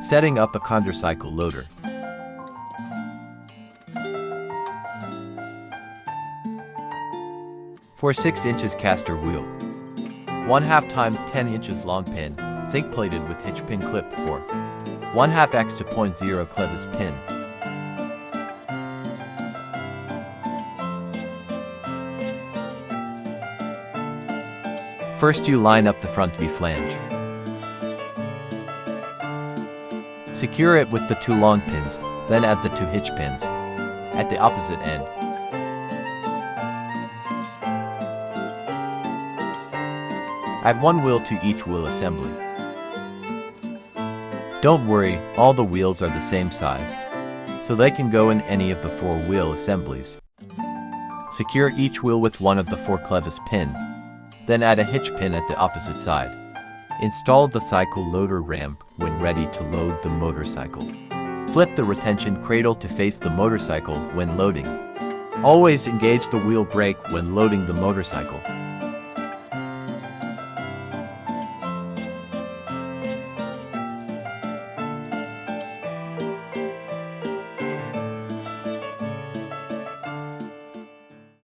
Setting up a Condor cycle loader. For 6 inches caster wheel. 1/2 times 10 inches long pin, zinc plated with hitch pin clip for 1/2 x to 0.0 clevis pin. First you line up the front V flange. Secure it with the 2 long pins, then add the 2 hitch pins at the opposite end. Add 1 wheel to each wheel assembly. Don't worry, all the wheels are the same size, so they can go in any of the 4 wheel assemblies. Secure each wheel with one of the 4 clevis pin, then add a hitch pin at the opposite side. Install the cycle loader ramp when ready to load the motorcycle. Flip the retention cradle to face the motorcycle when loading. Always engage the wheel brake when loading the motorcycle.